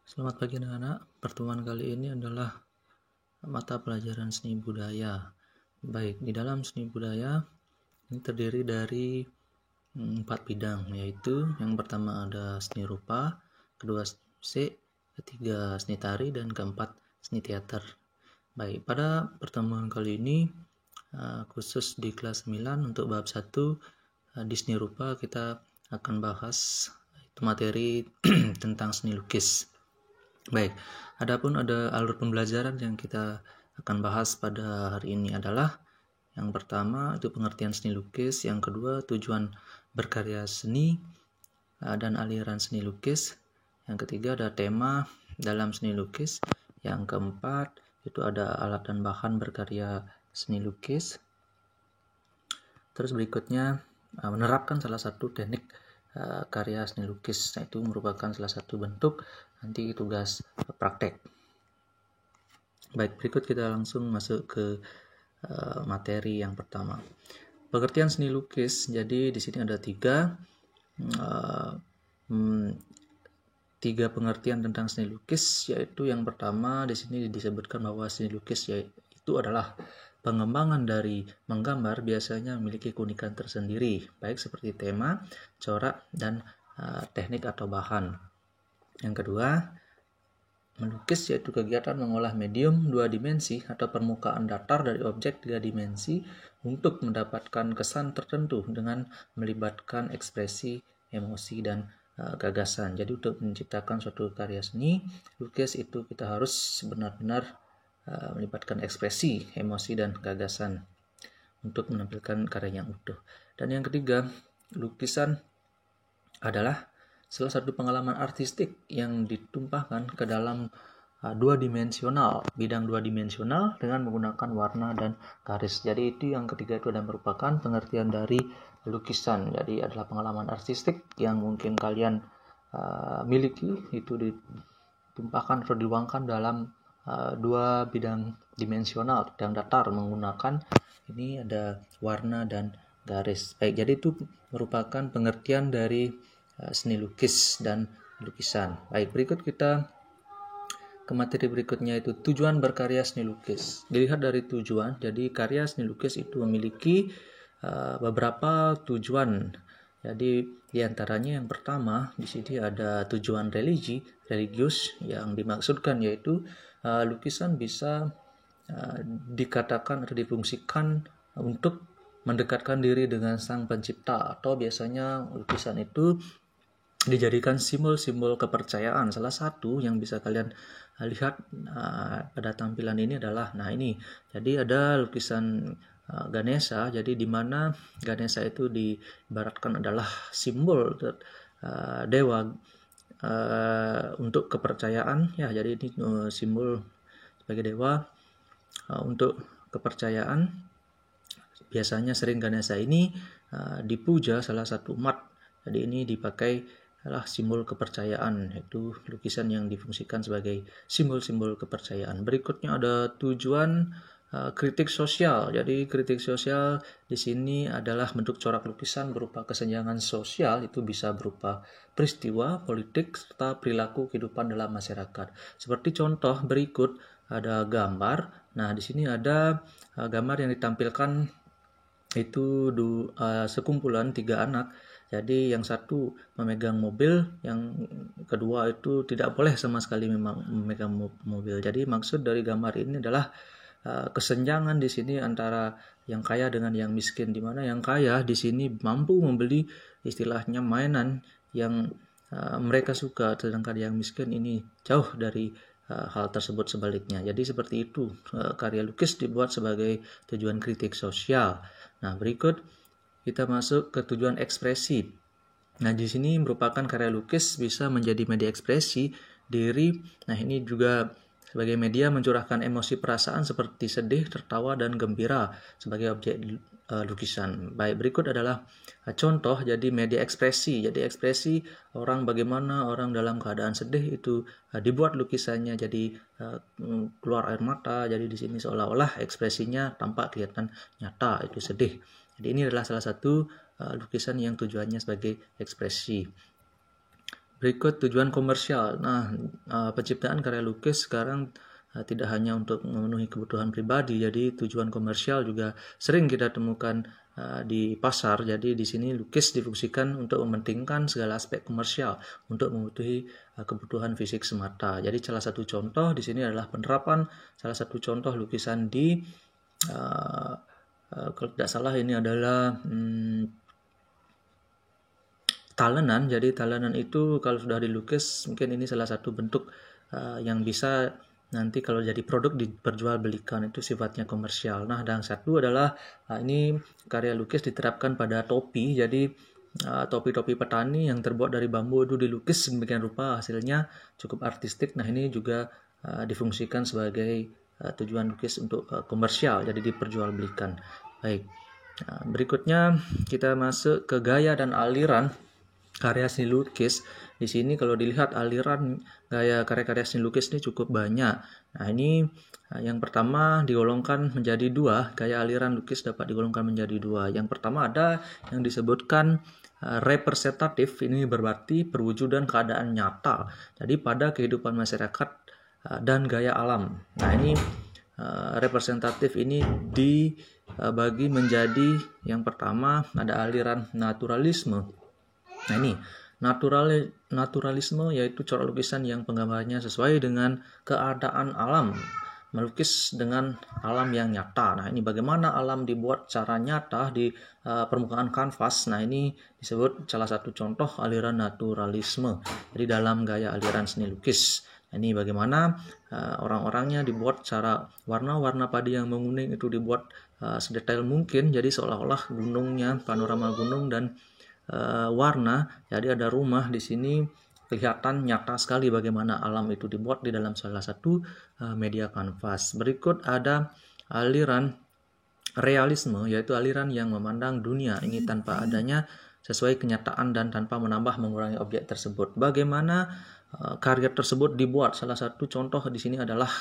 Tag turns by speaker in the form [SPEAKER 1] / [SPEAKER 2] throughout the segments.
[SPEAKER 1] Selamat pagi anak-anak. Pertemuan kali ini adalah mata pelajaran seni budaya. Baik, di dalam seni budaya ini terdiri dari 4 bidang, yaitu yang pertama ada seni rupa, kedua musik, ketiga seni tari, dan keempat seni teater. Baik, pada pertemuan kali ini khusus di kelas 9 untuk bab 1 di seni rupa kita akan bahas itu materi tentang seni lukis. Baik, adapun ada alur pembelajaran yang kita akan bahas pada hari ini adalah yang pertama itu pengertian seni lukis, yang kedua tujuan berkarya seni dan aliran seni lukis, yang ketiga ada tema dalam seni lukis, yang keempat itu ada alat dan bahan berkarya seni lukis. Terus berikutnya menerapkan salah satu teknik karya seni lukis, itu merupakan salah satu bentuk nanti tugas praktek. Baik, berikut kita langsung masuk ke materi yang pertama. Pengertian seni lukis. Jadi di sini ada tiga pengertian tentang seni lukis, yaitu yang pertama di sini disebutkan bahwa seni lukis yaitu adalah pengembangan dari menggambar biasanya memiliki keunikan tersendiri, baik seperti tema, corak, dan teknik atau bahan. Yang kedua, melukis yaitu kegiatan mengolah medium 2 dimensi atau permukaan datar dari objek 3 dimensi untuk mendapatkan kesan tertentu dengan melibatkan ekspresi, emosi, dan gagasan. Jadi untuk menciptakan suatu karya seni, lukis itu kita harus benar-benar melibatkan ekspresi, emosi, dan gagasan untuk menampilkan karya yang utuh. Dan yang ketiga, lukisan adalah salah satu pengalaman artistik yang ditumpahkan ke dalam bidang dua dimensional dengan menggunakan warna dan garis. Jadi itu yang ketiga, itu adalah merupakan pengertian dari lukisan. Jadi adalah pengalaman artistik yang mungkin kalian miliki, itu ditumpahkan atau diluangkan dalam dua bidang dimensional, bidang datar menggunakan ini ada warna dan garis. Baik, jadi itu merupakan pengertian dari seni lukis dan lukisan. Baik, berikut kita ke materi berikutnya, itu tujuan berkarya seni lukis. Dilihat dari tujuan, jadi karya seni lukis itu memiliki beberapa tujuan. Jadi diantaranya yang pertama di sini ada tujuan religius, yang dimaksudkan yaitu lukisan bisa dikatakan atau difungsikan untuk mendekatkan diri dengan sang pencipta, atau biasanya lukisan itu dijadikan simbol-simbol kepercayaan. Salah satu yang bisa kalian lihat pada tampilan ini adalah ini. Jadi ada lukisan Ganesha, jadi di mana Ganesha itu diibaratkan adalah simbol dewa untuk kepercayaan ya. Jadi ini simbol sebagai dewa untuk kepercayaan. Biasanya sering Ganesha ini dipuja salah satu umat. Jadi ini dipakai adalah simbol kepercayaan, yaitu lukisan yang difungsikan sebagai simbol-simbol kepercayaan. Berikutnya ada tujuan kritik sosial. Jadi kritik sosial di sini adalah bentuk corak lukisan berupa kesenjangan sosial, itu bisa berupa peristiwa politik serta perilaku kehidupan dalam masyarakat. Seperti contoh berikut ada gambar. Nah, di sini ada gambar yang ditampilkan itu sekumpulan 3 anak. Jadi yang satu memegang mobil, yang kedua itu tidak boleh sama sekali memang memegang mobil. Jadi maksud dari gambar ini adalah kesenjangan di sini antara yang kaya dengan yang miskin, di mana yang kaya di sini mampu membeli istilahnya mainan yang mereka suka, sedangkan yang miskin ini jauh dari hal tersebut sebaliknya. Jadi seperti itu karya lukis dibuat sebagai tujuan kritik sosial. Nah, berikut kita masuk ke tujuan ekspresi. Nah, di sini merupakan karya lukis bisa menjadi media ekspresi diri. Nah, ini juga sebagai media mencurahkan emosi perasaan seperti sedih, tertawa, dan gembira sebagai objek lukisan. Baik, berikut adalah contoh jadi media ekspresi. Jadi ekspresi orang, bagaimana orang dalam keadaan sedih itu dibuat lukisannya jadi keluar air mata. Jadi di sini seolah-olah ekspresinya tampak kelihatan nyata, itu sedih. Jadi ini adalah salah satu lukisan yang tujuannya sebagai ekspresi. Berikut tujuan komersial. Nah, penciptaan karya lukis sekarang tidak hanya untuk memenuhi kebutuhan pribadi, jadi tujuan komersial juga sering kita temukan di pasar. Jadi di sini lukis difungsikan untuk mementingkan segala aspek komersial untuk memenuhi kebutuhan fisik semata. Jadi salah satu contoh di sini adalah penerapan salah satu contoh lukisan di kalau tidak salah ini adalah talenan. Jadi talenan itu kalau sudah dilukis mungkin ini salah satu bentuk yang bisa nanti kalau jadi produk diperjualbelikan, itu sifatnya komersial. Nah, dan satu adalah ini karya lukis diterapkan pada topi. Jadi topi-topi petani yang terbuat dari bambu itu dilukis sedemikian rupa, hasilnya cukup artistik. Nah, ini juga difungsikan sebagai tujuan lukis untuk komersial, jadi diperjualbelikan. Baik. Nah, berikutnya kita masuk ke gaya dan aliran karya seni lukis. Di sini kalau dilihat aliran gaya karya-karya seni lukis ini cukup banyak. Nah, ini yang pertama digolongkan menjadi dua. Gaya aliran lukis dapat digolongkan menjadi dua. Yang pertama ada yang disebutkan representatif. Ini berarti perwujudan keadaan nyata. Jadi pada kehidupan masyarakat dan gaya alam. Nah, ini representatif ini dibagi menjadi yang pertama ada aliran naturalisme. Nah, ini naturalisme yaitu cara lukisan yang penggambarannya sesuai dengan keadaan alam, melukis dengan alam yang nyata. Nah, ini bagaimana alam dibuat secara nyata di permukaan kanvas. Nah, ini disebut salah satu contoh aliran naturalisme. Jadi dalam gaya aliran seni lukis. Nah, ini bagaimana orang-orangnya dibuat secara warna-warna padi yang menguning itu dibuat sedetail mungkin. Jadi seolah-olah gunungnya, panorama gunung dan warna. Jadi ada rumah di sini, kelihatan nyata sekali bagaimana alam itu dibuat di dalam salah satu media kanvas. Berikut ada aliran realisme, yaitu aliran yang memandang dunia ini tanpa adanya sesuai kenyataan dan tanpa menambah mengurangi objek tersebut. Bagaimana karya tersebut dibuat? Salah satu contoh di sini adalah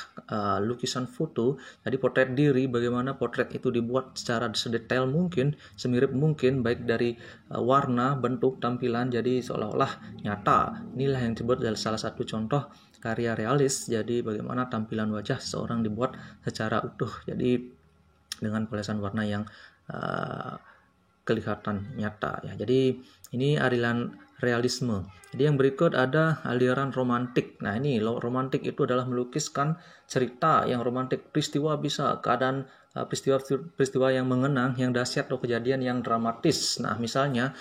[SPEAKER 1] lukisan foto. Jadi potret diri, bagaimana potret itu dibuat secara sedetail mungkin, semirip mungkin, baik dari warna, bentuk, tampilan, jadi seolah-olah nyata. Inilah yang disebut salah satu contoh karya realis. Jadi bagaimana tampilan wajah seseorang dibuat secara utuh, jadi dengan polesan warna yang kelihatan nyata ya. Jadi ini aliran realisme. Jadi yang berikut ada aliran romantik. Nah, ini romantik itu adalah melukiskan cerita yang romantik, peristiwa, bisa keadaan peristiwa yang mengenang, yang dahsyat, atau kejadian yang dramatis. Nah, misalnya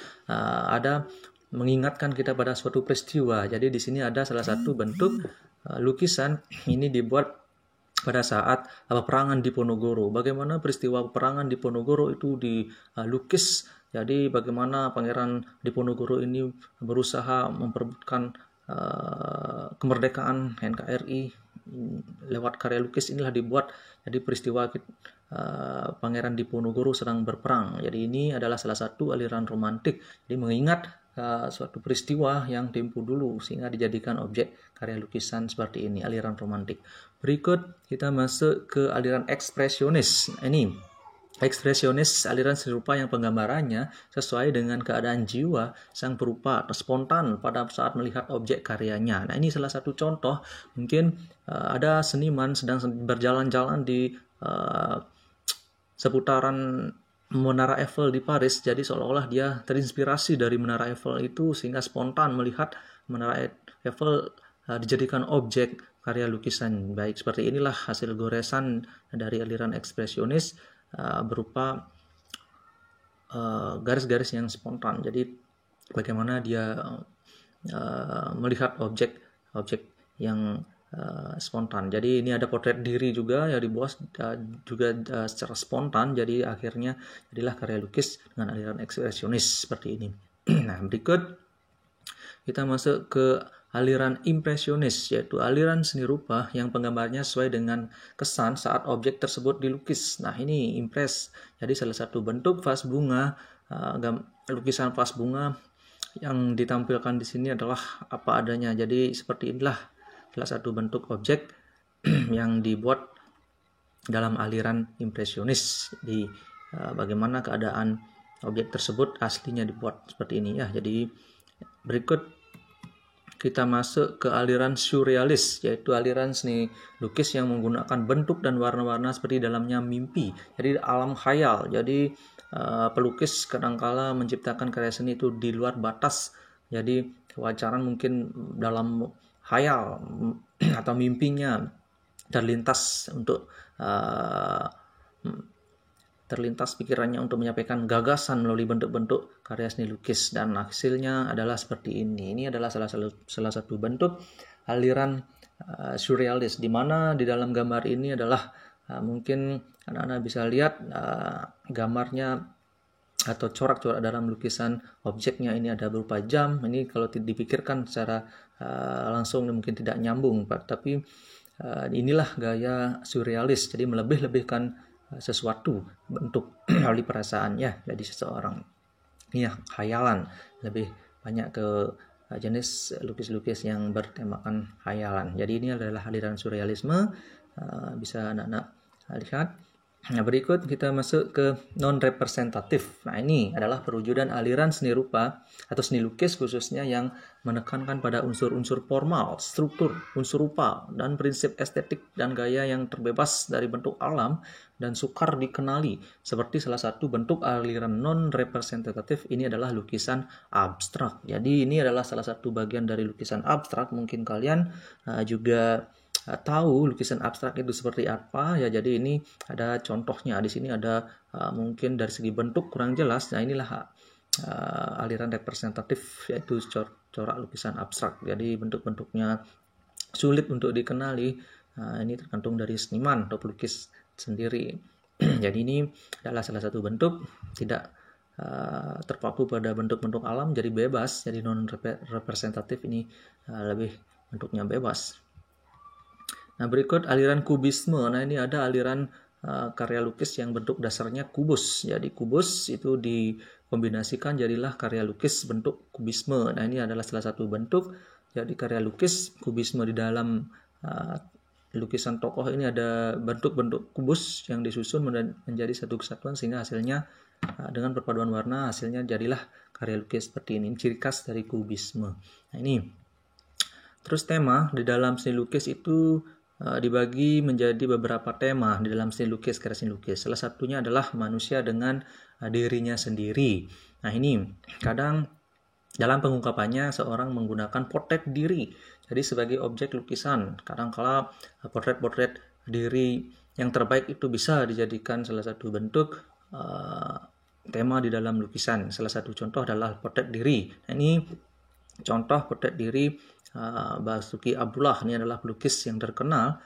[SPEAKER 1] ada mengingatkan kita pada suatu peristiwa. Jadi di sini ada salah satu bentuk lukisan ini dibuat pada saat peperangan di Ponorogo. Bagaimana peristiwa peperangan di Ponorogo itu dilukis. Jadi bagaimana Pangeran Diponegoro ini berusaha memperebutkan kemerdekaan NKRI lewat karya lukis. Inilah dibuat jadi peristiwa Pangeran Diponegoro sedang berperang. Jadi ini adalah salah satu aliran romantik. Jadi mengingat suatu peristiwa yang tempo dulu sehingga dijadikan objek karya lukisan seperti ini, aliran romantik. Berikut kita masuk ke aliran ekspresionis. Ini ekspresionis aliran seni rupa yang penggambarannya sesuai dengan keadaan jiwa sang perupa atau spontan pada saat melihat objek karyanya. Nah, ini salah satu contoh. Mungkin ada seniman sedang berjalan-jalan di seputaran Menara Eiffel di Paris, jadi seolah-olah dia terinspirasi dari Menara Eiffel itu sehingga spontan melihat Menara Eiffel dijadikan objek karya lukisan. Baik, seperti inilah hasil goresan dari aliran ekspresionis berupa garis-garis yang spontan. Jadi bagaimana dia melihat objek yang spontan. Jadi ini ada potret diri juga yang dibuat juga secara spontan. Jadi akhirnya jadilah karya lukis dengan aliran ekspresionis seperti ini. Nah, berikut kita masuk ke aliran impresionis, yaitu aliran seni rupa yang penggambarnya sesuai dengan kesan saat objek tersebut dilukis. Nah, ini impres. Jadi salah satu bentuk vas bunga, lukisan vas bunga yang ditampilkan di sini adalah apa adanya. Jadi seperti inilah salah satu bentuk objek yang dibuat dalam aliran impresionis. Di bagaimana keadaan objek tersebut aslinya dibuat seperti ini ya. Jadi berikut kita masuk ke aliran surrealis, yaitu aliran seni lukis yang menggunakan bentuk dan warna-warna seperti dalamnya mimpi. Jadi alam khayal. Jadi pelukis kadangkala menciptakan karya seni itu di luar batas. Jadi kewajaran mungkin dalam khayal atau mimpinya terlintas pikirannya untuk menyampaikan gagasan melalui bentuk-bentuk karya seni lukis, dan hasilnya adalah seperti ini. Ini adalah salah satu bentuk aliran surrealis, di mana di dalam gambar ini adalah mungkin anak-anak bisa lihat gambarnya atau corak-corak dalam lukisan objeknya ini ada berupa jam. Ini kalau dipikirkan secara langsung mungkin tidak nyambung, tapi inilah gaya surrealis, jadi melebih-lebihkan sesuatu bentuk melalui perasaannya. Jadi seseorang ini khayalan, lebih banyak ke jenis lukis-lukis yang bertemakan khayalan. Jadi ini adalah aliran surrealisme, bisa anak-anak lihat. Nah, berikut kita masuk ke non-representatif. Nah, ini adalah perwujudan aliran seni rupa atau seni lukis khususnya yang menekankan pada unsur-unsur formal, struktur, unsur rupa, dan prinsip estetik dan gaya yang terbebas dari bentuk alam dan sukar dikenali. Seperti salah satu bentuk aliran non-representatif ini adalah lukisan abstrak. Jadi ini adalah salah satu bagian dari lukisan abstrak. Mungkin kalian juga tahu lukisan abstrak itu seperti apa ya. Jadi ini ada contohnya di sini, ada mungkin dari segi bentuk kurang jelas. Nah, inilah aliran representatif, yaitu corak lukisan abstrak. Jadi bentuk-bentuknya sulit untuk dikenali. Ini tergantung dari seniman atau pelukis sendiri. Jadi ini adalah salah satu bentuk tidak terpaku pada bentuk-bentuk alam, jadi bebas. Jadi non representatif ini lebih bentuknya bebas. Nah, berikut aliran kubisme. Nah, ini ada aliran karya lukis yang bentuk dasarnya kubus. Jadi kubus itu dikombinasikan jadilah karya lukis bentuk kubisme. Nah, ini adalah salah satu bentuk. Jadi karya lukis kubisme di dalam lukisan tokoh ini ada bentuk-bentuk kubus yang disusun menjadi satu kesatuan, sehingga hasilnya dengan perpaduan warna hasilnya jadilah karya lukis seperti ini. Ciri khas dari kubisme. Nah, ini. Terus tema di dalam seni lukis itu dibagi menjadi beberapa tema di dalam seni lukis, karya seni lukis. Salah satunya adalah manusia dengan dirinya sendiri. Nah, ini kadang dalam pengungkapannya seorang menggunakan potret diri jadi sebagai objek lukisan. Kadang-kala potret-potret diri yang terbaik itu bisa dijadikan salah satu bentuk tema di dalam lukisan. Salah satu contoh adalah potret diri. Nah, ini contoh potret diri Basuki Abdullah. Ini adalah pelukis yang terkenal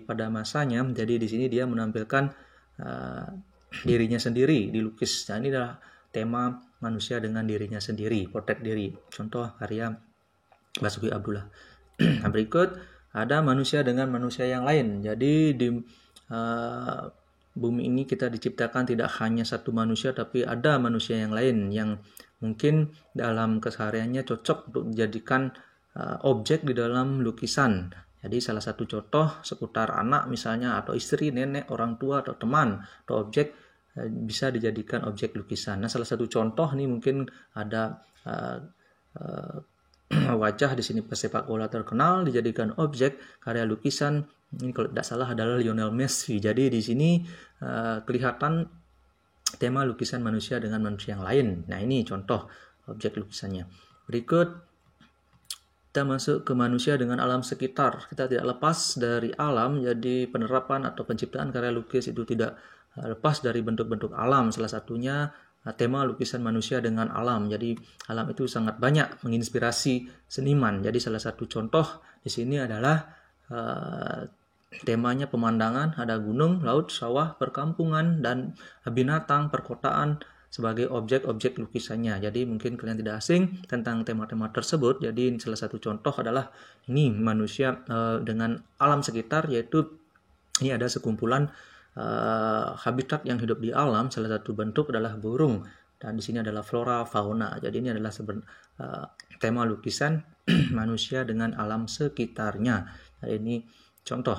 [SPEAKER 1] pada masanya. Jadi di sini dia menampilkan dirinya sendiri dilukis. Nah, ini adalah tema manusia dengan dirinya sendiri, potret diri. Contoh karya Basuki Abdullah. Nah, berikut ada manusia dengan manusia yang lain. Jadi di bumi ini kita diciptakan tidak hanya satu manusia, tapi ada manusia yang lain yang mungkin dalam kesehariannya cocok untuk dijadikan objek di dalam lukisan. Jadi salah satu contoh seputar anak misalnya, atau istri, nenek, orang tua, atau teman, atau objek bisa dijadikan objek lukisan. Nah, salah satu contoh nih mungkin ada wajah di sini pesepak bola terkenal dijadikan objek karya lukisan. Ini kalau tidak salah adalah Lionel Messi. Jadi di sini kelihatan tema lukisan manusia dengan manusia yang lain. Nah, ini contoh objek lukisannya. Berikut kita masuk ke manusia dengan alam sekitar. Kita tidak lepas dari alam, jadi penerapan atau penciptaan karya lukis itu tidak lepas dari bentuk-bentuk alam. Salah satunya tema lukisan manusia dengan alam. Jadi alam itu sangat banyak menginspirasi seniman. Jadi salah satu contoh di sini adalah temanya pemandangan, ada gunung, laut, sawah, perkampungan, dan binatang, perkotaan sebagai objek-objek lukisannya. Jadi mungkin kalian tidak asing tentang tema-tema tersebut. Jadi salah satu contoh adalah ini manusia dengan alam sekitar, yaitu ini ada sekumpulan habitat yang hidup di alam. Salah satu bentuk adalah burung, dan di sini adalah flora fauna. Jadi ini adalah tema lukisan manusia dengan alam sekitarnya. Jadi ini contoh.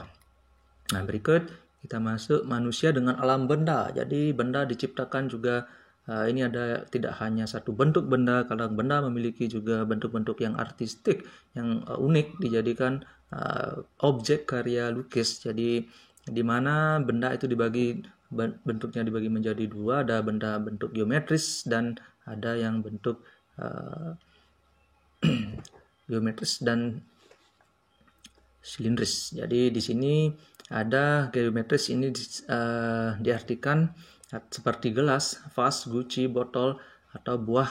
[SPEAKER 1] Nah, berikut kita masuk manusia dengan alam benda. Jadi benda diciptakan juga ini ada tidak hanya satu bentuk benda, kadang benda memiliki juga bentuk-bentuk yang artistik, yang unik dijadikan objek karya lukis. Jadi di mana benda itu bentuknya dibagi menjadi dua, ada benda bentuk geometris dan ada yang bentuk geometris dan silindris. Jadi di sini ada geometris ini diartikan seperti gelas, vas, guci, botol, atau buah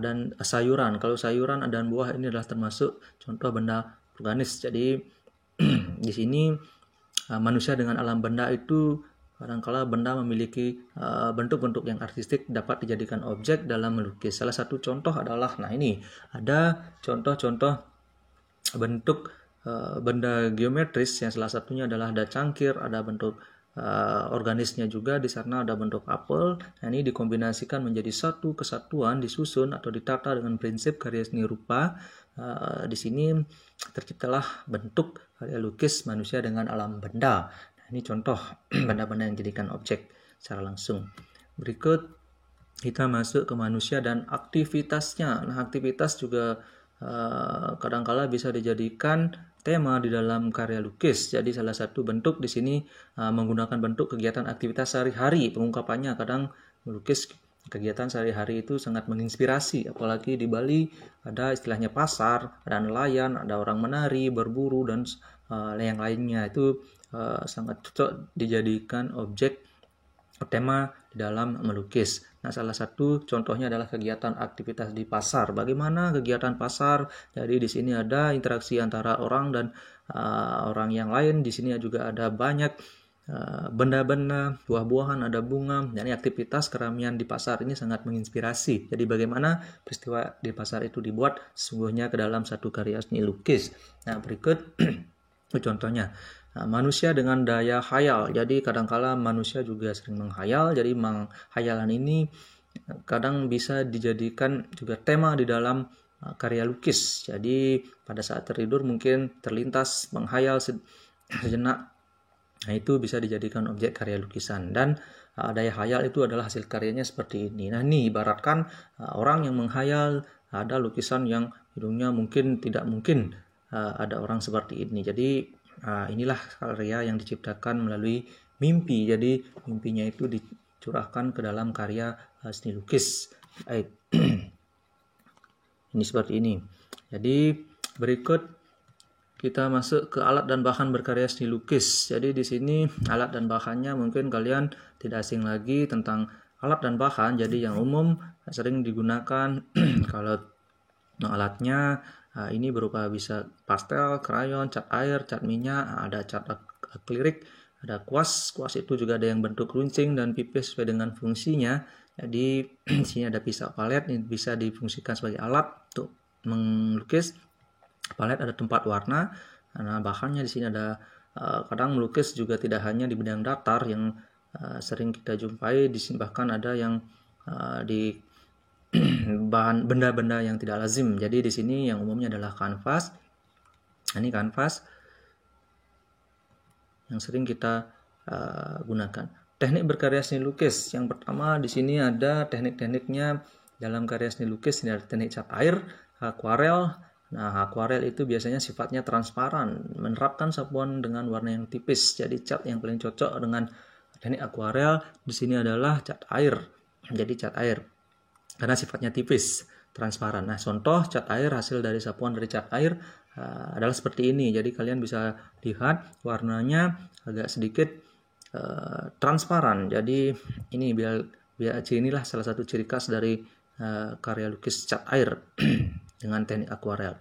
[SPEAKER 1] dan sayuran. Kalau sayuran dan buah ini adalah termasuk contoh benda organis. Jadi di sini manusia dengan alam benda itu kadangkala benda memiliki bentuk-bentuk yang artistik dapat dijadikan objek dalam melukis. Salah satu contoh adalah, nah ini ada contoh-contoh bentuk benda geometris yang salah satunya adalah ada cangkir, ada bentuk organisnya juga di sana, ada bentuk apel. Nah, ini dikombinasikan menjadi satu kesatuan, disusun atau ditata dengan prinsip karya seni rupa. Di sini terciptalah bentuk karya lukis manusia dengan alam benda. Nah, ini contoh benda-benda yang dijadikan objek secara langsung. Berikut kita masuk ke manusia dan aktivitasnya. Nah, aktivitas juga kadangkala bisa dijadikan tema di dalam karya lukis. Jadi salah satu bentuk di sini menggunakan bentuk kegiatan aktivitas sehari-hari. Pengungkapannya kadang melukis kegiatan sehari-hari itu sangat menginspirasi. Apalagi di Bali ada istilahnya pasar, ada nelayan, ada orang menari, berburu, dan yang lainnya. Itu sangat cocok dijadikan objek tema di dalam melukis. Nah, salah satu contohnya adalah kegiatan aktivitas di pasar. Bagaimana kegiatan pasar? Jadi di sini ada interaksi antara orang dan orang yang lain. Di sini juga ada banyak benda-benda, buah-buahan, ada bunga. Jadi aktivitas keramaian di pasar ini sangat menginspirasi. Jadi bagaimana peristiwa di pasar itu dibuat sesungguhnya ke dalam satu karya seni lukis. Nah, berikut contohnya. Nah, manusia dengan daya khayal. Jadi kadangkala manusia juga sering menghayal. Jadi khayalan ini kadang bisa dijadikan juga tema di dalam karya lukis. Jadi pada saat tertidur mungkin terlintas menghayal sejenak. Nah, itu bisa dijadikan objek karya lukisan. Dan daya khayal itu adalah hasil karyanya seperti ini. Nah, ini ibaratkan orang yang menghayal ada lukisan yang hidungnya mungkin tidak mungkin ada orang seperti ini. Jadi inilah karya yang diciptakan melalui mimpi. Jadi mimpinya itu dicurahkan ke dalam karya seni lukis. Ini seperti ini. Jadi berikut kita masuk ke alat dan bahan berkarya seni lukis. Jadi di sini alat dan bahannya mungkin kalian tidak asing lagi tentang alat dan bahan. Jadi yang umum sering digunakan kalau alatnya ini berupa bisa pastel, krayon, cat air, cat minyak, ada cat akrilik, ada kuas. Kuas itu juga ada yang bentuk runcing dan pipis sesuai dengan fungsinya. Jadi di sini ada pisau palet, ini bisa difungsikan sebagai alat untuk melukis. Palet ada tempat warna. Nah, bahannya di sini ada kadang melukis juga tidak hanya di bidang datar yang sering kita jumpai, di sini bahkan ada yang di bahan benda-benda yang tidak lazim. Jadi di sini yang umumnya adalah kanvas. Ini kanvas yang sering kita gunakan. Teknik berkarya seni lukis. Yang pertama di sini ada teknik-tekniknya dalam karya seni lukis. Ini ada teknik cat air, akuarel. Nah, akuarel itu biasanya sifatnya transparan, menerapkan sapuan dengan warna yang tipis. Jadi cat yang paling cocok dengan teknik akuarel di sini adalah cat air. Jadi cat air karena sifatnya tipis, transparan. Nah, contoh cat air hasil dari sapuan dari cat air adalah seperti ini. Jadi kalian bisa lihat warnanya agak sedikit transparan. Jadi ini inilah salah satu ciri khas dari karya lukis cat air dengan teknik akuarel.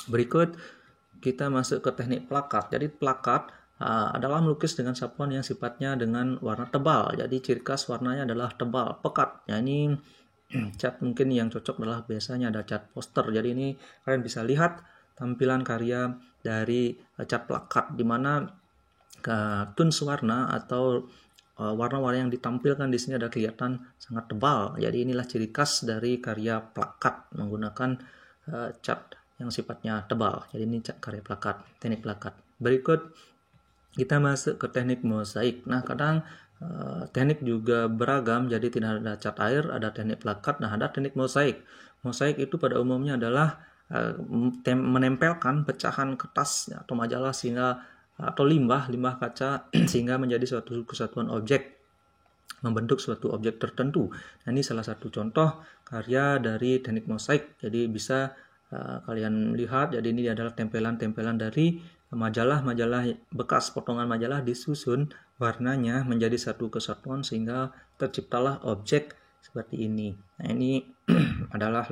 [SPEAKER 1] Berikut kita masuk ke teknik plakat. Jadi plakat adalah melukis dengan sapuan yang sifatnya dengan warna tebal. Jadi ciri khas warnanya adalah tebal, pekat. Nah, ini cat mungkin yang cocok adalah biasanya ada cat poster. Jadi ini kalian bisa lihat tampilan karya dari cat plakat di mana tones warna atau warna-warna yang ditampilkan di sini ada kelihatan sangat tebal. Jadi inilah ciri khas dari karya plakat menggunakan cat yang sifatnya tebal. Jadi ini cat karya plakat, teknik plakat. Berikut kita masuk ke teknik mozaik. Nah, kadang teknik juga beragam, jadi tidak ada cat air, ada teknik plakat, nah ada teknik mosaik. Mosaik itu pada umumnya adalah menempelkan pecahan kertas atau majalah sehingga atau limbah kaca sehingga menjadi suatu kesatuan objek, membentuk suatu objek tertentu. Nah, ini salah satu contoh karya dari teknik mosaik. Jadi bisa kalian lihat, jadi ini adalah tempelan-tempelan dari majalah bekas, potongan majalah disusun warnanya menjadi satu kesatuan sehingga terciptalah objek seperti ini. Nah, ini adalah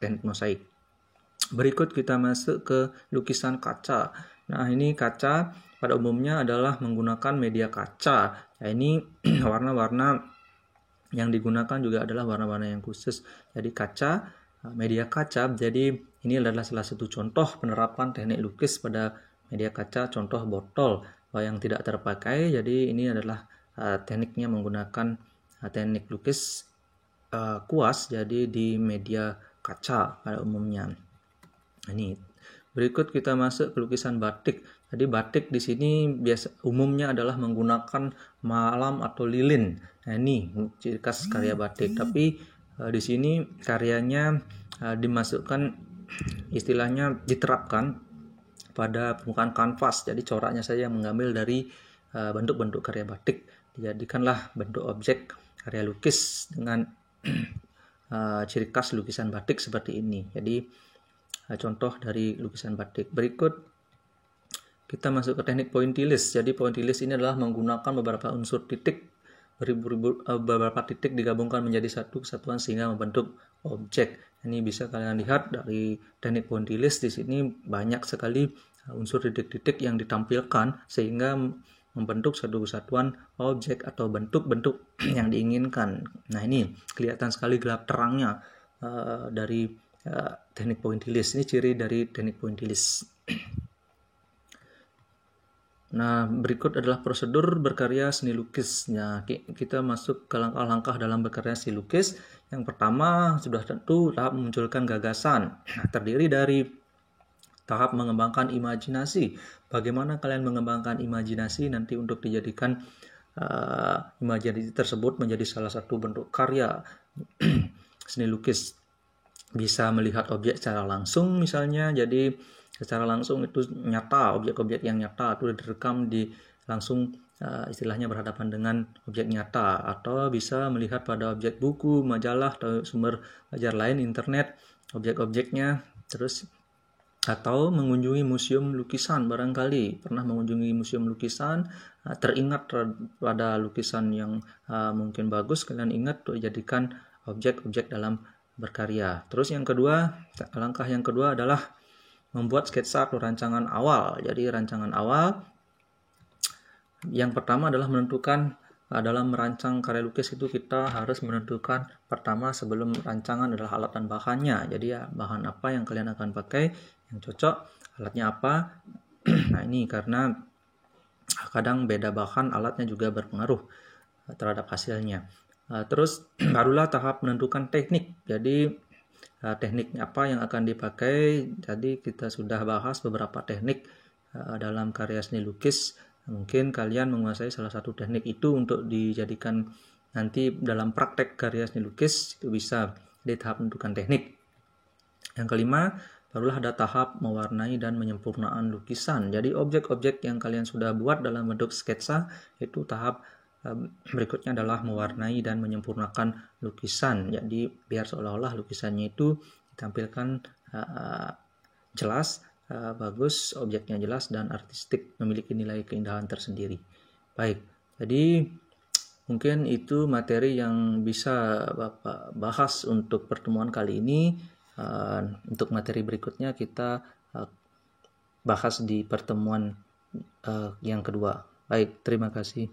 [SPEAKER 1] teknik mosaik. Berikut kita masuk ke lukisan kaca. Nah, ini kaca pada umumnya adalah menggunakan media kaca. Nah, ini warna-warna yang digunakan juga adalah warna-warna yang khusus. Jadi kaca, media kaca. Jadi ini adalah salah satu contoh penerapan teknik lukis pada media kaca, contoh botol yang tidak terpakai. Jadi ini adalah tekniknya menggunakan teknik lukis kuas, jadi di media kaca pada umumnya. Ini berikut kita masuk ke lukisan batik. Jadi batik di sini umumnya adalah menggunakan malam atau lilin. Nah, ini ciri khas karya batik. Tapi di sini karyanya dimasukkan, istilahnya diterapkan pada permukaan kanvas. Jadi coraknya saja yang mengambil dari bentuk-bentuk karya batik. Dijadikanlah bentuk objek karya lukis dengan ciri khas lukisan batik seperti ini. Jadi contoh dari lukisan batik. Berikut kita masuk ke teknik pointillist. Jadi pointillist ini adalah menggunakan beberapa unsur titik, beberapa titik digabungkan menjadi satu kesatuan sehingga membentuk objek. Ini bisa kalian lihat dari teknik pointillist. Di sini banyak sekali unsur titik-titik yang ditampilkan sehingga membentuk satu kesatuan objek atau bentuk-bentuk yang diinginkan. Nah, ini kelihatan sekali gelap terangnya dari teknik pointillist. Ini ciri dari teknik pointillist. Nah, berikut adalah prosedur berkarya seni lukis. Nah, kita masuk ke langkah-langkah dalam berkarya seni lukis. Yang pertama sudah tentu tahap memunculkan gagasan. Nah, terdiri dari tahap mengembangkan imajinasi. Bagaimana kalian mengembangkan imajinasi nanti untuk dijadikan imajinasi tersebut menjadi salah satu bentuk karya seni lukis. Bisa melihat objek secara langsung misalnya, jadi secara langsung itu nyata, objek-objek yang nyata itu direkam di langsung, istilahnya berhadapan dengan objek nyata, atau bisa melihat pada objek buku, majalah, atau sumber belajar lain, internet, objek-objeknya. Terus atau mengunjungi museum lukisan, barangkali pernah mengunjungi museum lukisan, teringat pada lukisan yang mungkin bagus, kalian ingat untuk jadikan objek-objek dalam berkarya. Terus langkah yang kedua adalah membuat sketsa atau rancangan awal. Jadi rancangan awal yang pertama adalah menentukan, dalam merancang karya lukis itu kita harus menentukan pertama sebelum rancangan adalah alat dan bahannya. Jadi ya, bahan apa yang kalian akan pakai, yang cocok, alatnya apa. Nah, ini karena kadang beda bahan, alatnya juga berpengaruh terhadap hasilnya. Terus barulah tahap menentukan teknik. Jadi teknik apa yang akan dipakai. Jadi kita sudah bahas beberapa teknik dalam karya seni lukis. Mungkin kalian menguasai salah satu teknik itu untuk dijadikan nanti dalam praktek karya seni lukis, itu bisa di tahap menentukan teknik. Yang kelima, barulah ada tahap mewarnai dan penyempurnaan lukisan. Jadi objek-objek yang kalian sudah buat dalam bentuk sketsa, itu tahap berikutnya adalah mewarnai dan menyempurnakan lukisan. Jadi biar seolah-olah lukisannya itu ditampilkan jelas, bagus, objeknya jelas dan artistik, memiliki nilai keindahan tersendiri. Baik, jadi mungkin itu materi yang bisa Bapak bahas untuk pertemuan kali ini. Untuk materi berikutnya kita bahas di pertemuan yang kedua. Baik, terima kasih.